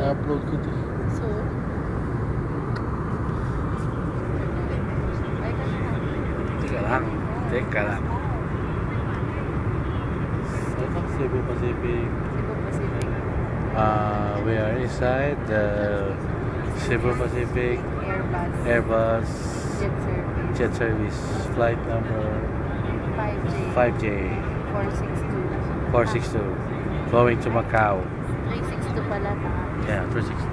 Na-upload ko ito. So, Teka lang. Cebu Pacific. Cebu Pacific. We are inside the Cebu Pacific Airbus Jet service. jet service. Flight number 5J. 462. Going to Macau. 362 pala. Yeah, 362.